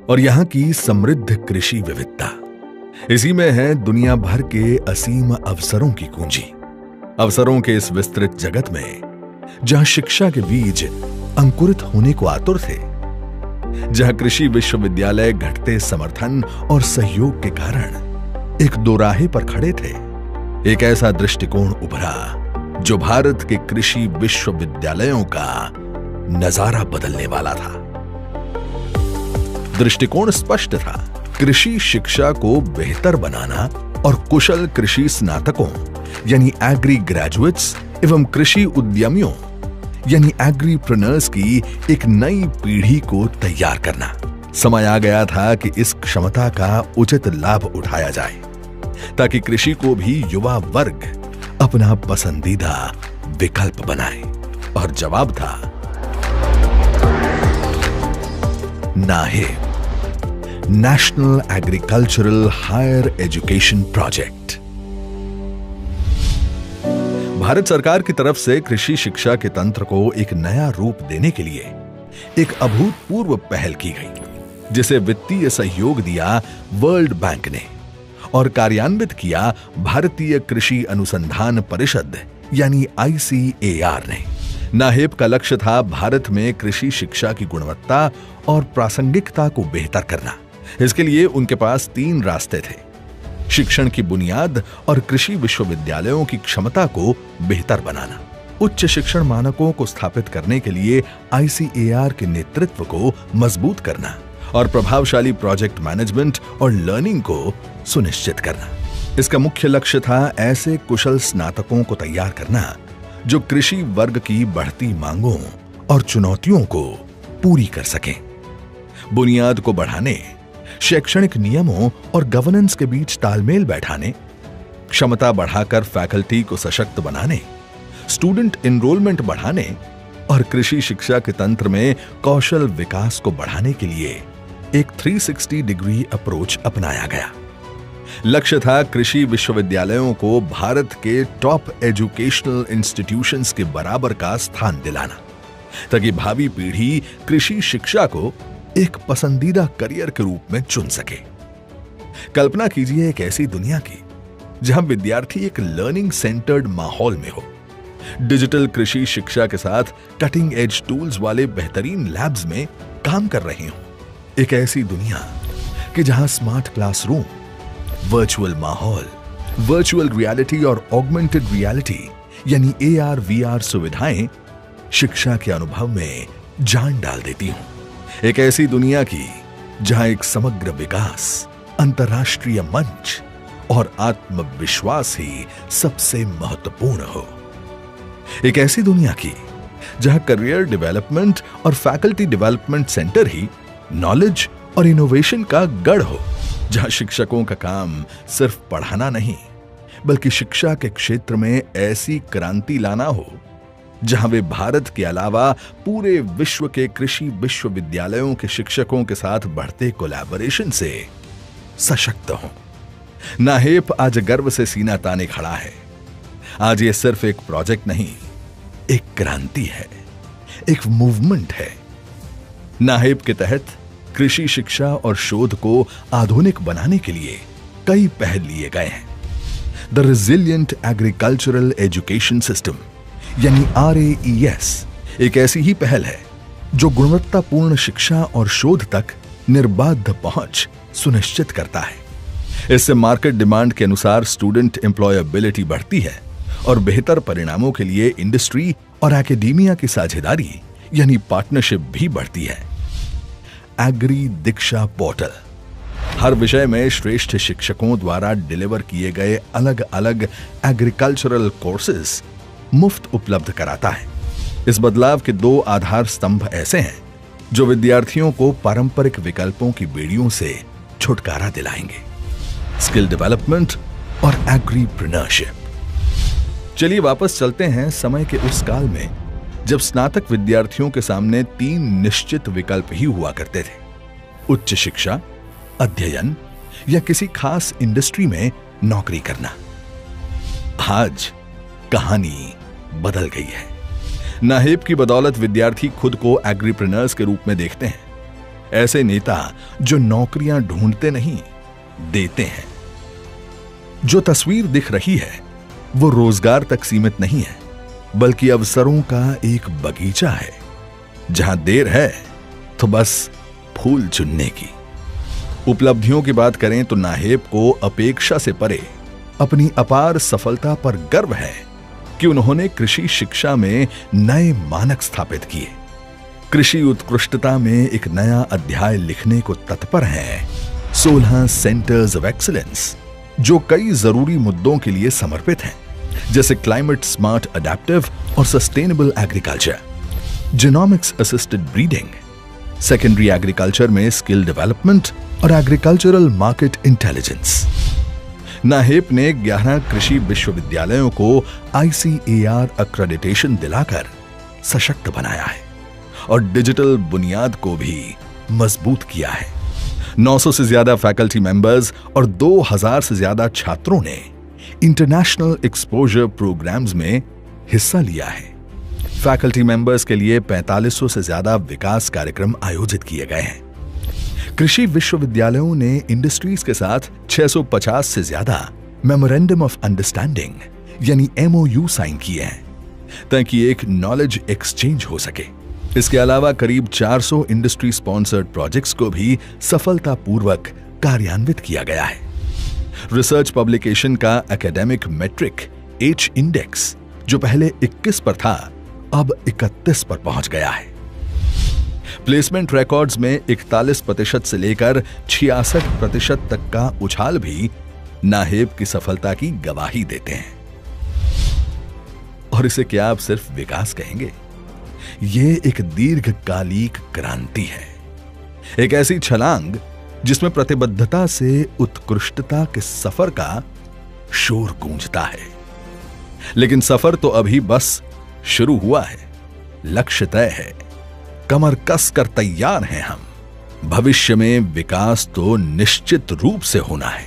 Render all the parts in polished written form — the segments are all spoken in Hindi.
और यहाँ की समृद्ध कृषि विविधता। इसी में है दुनिया भर के असीम अवसरों की कुंजी। अवसरों के इस विस्तृत जगत में जहां शिक्षा के बीज अंकुरित होने को आतुर थे, जहां कृषि विश्वविद्यालय घटते समर्थन और सहयोग के कारण एक दोराहे पर खड़े थे, एक ऐसा दृष्टिकोण उभरा जो भारत के कृषि विश्वविद्यालयों का नजारा बदलने वाला था। दृष्टिकोण स्पष्ट था, कृषि शिक्षा को बेहतर बनाना और कुशल कृषि स्नातकों यानी एग्री ग्रेजुएट्स एवं कृषि उद्यमियों यानी एग्रीप्रेन्योर्स की एक नई पीढ़ी को तैयार करना। समय आ गया था कि इस क्षमता का उचित लाभ उठाया जाए ताकि कृषि को भी युवा वर्ग अपना पसंदीदा विकल्प बनाए। और जवाब था नाहेब, national agricultural higher education project. Bharat सरकार की तरफ से कृषि शिक्षा के तंत्र को एक नया रूप देने के लिए एक अभूतपूर्व पहल की गई, जिसे वित्तीय सहयोग दिया वर्ल्ड बैंक ने और कार्यान्वित किया भारतीय कृषि अनुसंधान परिषद यानी ICAR ने। नाहेब का लक्ष्य था भारत में कृषि शिक्षा की गुणवत्ता और प्रासंगिकता को बेहतर करना। इसके लिए उनके पास 3 रास्ते थे: शिक्षण की बुनियाद और कृषि विश्वविद्यालयों की क्षमता को बेहतर बनाना, उच्च शिक्षण मानकों को स्थापित करने के लिए ICAR के नेतृत्व को मजबूत करना और प्रभावशाली प्रोजेक्ट मैनेजमेंट और लर्निंग को सुनिश्चित करना। इसका मुख्य लक्ष्य था ऐसे कुशल स्नातकों को तैयार करना जो कृषि वर्ग की बढ़ती मांगों और चुनौतियों को पूरी कर सकें। बुनियाद को बढ़ाने, शैक्षणिक नियमों और गवर्नेंस के बीच तालमेल बैठाने, क्षमता बढ़ाकर फैकल्टी को सशक्त बनाने, स्टूडेंट एनरोलमेंट बढ़ाने और कृषि शिक्षा के तंत्र में कौशल विकास को बढ़ाने के लिए एक 360 डिग्री अप्रोच अपनाया गया। लक्ष्य था कृषि विश्वविद्यालयों को भारत के टॉप एजुकेशनल इंस्टीट्यूशंस के बराबर का स्थान दिलाना, ताकि भावी पीढ़ी कृषि शिक्षा को एक पसंदीदा करियर के रूप में चुन सके। कल्पना कीजिए एक ऐसी दुनिया की जहां विद्यार्थी एक लर्निंग सेंटर्ड माहौल में हो, डिजिटल कृषि शिक्षा के साथ कटिंग एज टूल्स वाले बेहतरीन लैब्स में काम कर रहे हों। एक ऐसी दुनिया कि जहां स्मार्ट क्लासरूम, वर्चुअल माहौल, वर्चुअल रियलिटी और ऑगमेंटेड रियलिटी यानी AR/VR सुविधाएं शिक्षा के अनुभव में जान डाल देती हूं। एक ऐसी दुनिया की जहां एक समग्र विकास, अंतर्राष्ट्रीय मंच और आत्मविश्वास ही सबसे महत्वपूर्ण हो। एक ऐसी दुनिया की जहां करियर डेवलपमेंट और फैकल्टी डेवलपमेंट सेंटर ही नॉलेज और इनोवेशन का गढ़ हो, जहां शिक्षकों का काम सिर्फ पढ़ाना नहीं बल्कि शिक्षा के क्षेत्र में ऐसी क्रांति लाना हो जहां वे भारत के अलावा पूरे विश्व के कृषि विश्वविद्यालयों के शिक्षकों के साथ बढ़ते कोलैबोरेशन से सशक्त हों। नाहेब आज गर्व से सीना ताने खड़ा है। आज ये सिर्फ एक प्रोजेक्ट नहीं, एक क्रांति है, एक मूवमेंट है। नाहेब के तहत कृषि शिक्षा और शोध को आधुनिक बनाने के लिए कई पहल लिए गए हैं। The resilient agricultural education system यानी RAES एक ऐसी ही पहल है जो गुणवत्तापूर्ण शिक्षा और शोध तक निर्बाध पहुंच सुनिश्चित करता है। इससे मार्केट डिमांड के अनुसार स्टूडेंट एम्प्लॉयबिलिटी बढ़ती है और बेहतर परिणामों के लिए इंडस्ट्री और एकेडेमिया की साझेदारी यानी पार्टनरशिप भी बढ़ती है। एग्री दीक्षा पोर्टल हर विषय में श्रेष्ठ शिक्षकों द्वारा डिलीवर किए गए अलग अलग एग्रीकल्चरल कोर्सेज मुफ्त उपलब्ध कराता है। इस बदलाव के 2 आधार स्तंभ ऐसे हैं जो विद्यार्थियों को पारंपरिक विकल्पों की बेड़ियों से छुटकारा दिलाएंगे: स्किल डेवलपमेंट और एग्रीप्रेन्योरशिप। चलिए वापस चलते हैं समय के उस काल में जब स्नातक विद्यार्थियों के सामने 3 निश्चित विकल्प ही हुआ करते थे: उच्च शिक्षा, अध्ययन या किसी खास इंडस्ट्री में नौकरी करना। आज कहानी बदल गई है। नाहेब की बदौलत विद्यार्थी खुद को एग्रीप्रेन्योर्स के रूप में देखते हैं। ऐसे नेता जो नौकरियां ढूंढते नहीं, देते हैं। जो तस्वीर दिख रही है वो रोजगार तक सीमित नहीं है, बल्कि अवसरों का एक बगीचा है, जहां देर है तो बस फूल चुनने की। उपलब्धियों की बात करें तो नाहेब को अपेक्षा से परे अपनी अपार सफलता पर गर्व है कि उन्होंने कृषि शिक्षा में नए मानक स्थापित किए। कृषि उत्कृष्टता में एक नया अध्याय लिखने को तत्पर हैं 16 सेंटर्स ऑफ एक्सीलेंस, जो कई जरूरी मुद्दों के लिए समर्पित हैं, जैसे क्लाइमेट स्मार्ट अडेप्टिव और sustainable agriculture, genomics assisted breeding, secondary agriculture में स्किल डेवलपमेंट और एग्रीकल्चरल मार्केट इंटेलिजेंस। नाहेब ने 11 कृषि विश्वविद्यालयों को ICAR अक्रेडिटेशन दिलाकर सशक्त बनाया है और डिजिटल बुनियाद को भी मजबूत किया है। 900 से ज्यादा फैकल्टी मेंबर्स और 2000 से ज्यादा छात्रों ने इंटरनेशनल एक्सपोजर प्रोग्राम्स में हिस्सा लिया है। फैकल्टी मेंबर्स के लिए 4500 से ज्यादा विकास कार्यक्रम आयोजित किए गए हैं। कृषि विश्वविद्यालयों ने इंडस्ट्रीज के साथ 650 से ज्यादा मेमोरेंडम ऑफ अंडरस्टैंडिंग यानी MOU साइन किए हैं, ताकि एक नॉलेज एक्सचेंज हो सके। इसके अलावा करीब 400 इंडस्ट्री स्पॉन्सर्ड प्रोजेक्ट्स को भी सफलतापूर्वक कार्यान्वित किया गया है। रिसर्च पब्लिकेशन का एकेडमिक मेट्रिक H इंडेक्स, जो पहले 21 पर था, अब 31 पर पहुंच गया है। प्लेसमेंट रिकॉर्ड्स में 41% से लेकर 66% तक का उछाल भी नाहेब की सफलता की गवाही देते हैं। और इसे क्या आप सिर्फ विकास कहेंगे? ये एक दीर्घकालिक क्रांति है, एक ऐसी छलांग जिसमें प्रतिबद्धता से उत्कृष्टता के सफर का शोर गूंजता है। लेकिन सफर तो अभी बस शुरू हुआ है। लक्ष्य तय है, कमर कस कर तैयार हैं हम। भविष्य में विकास तो निश्चित रूप से होना है।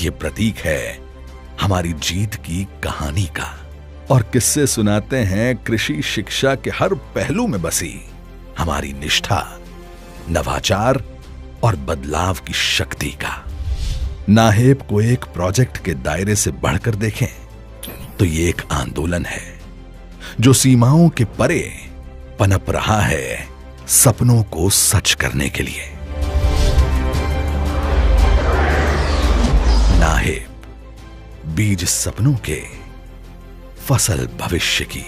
ये प्रतीक है हमारी जीत की कहानी का। और किस्से सुनाते हैं कृषि शिक्षा के हर पहलू में बसी हमारी निष्ठा, नवाचार और बदलाव की शक्ति का। नाहेब को एक प्रोजेक्ट के दायरे से बढ़कर देखें तो ये एक आंदोलन है जो सीमाओं के परे पनप रहा है सपनों को सच करने के लिए। नाहेब, बीज सपनों के, फसल भविष्य की।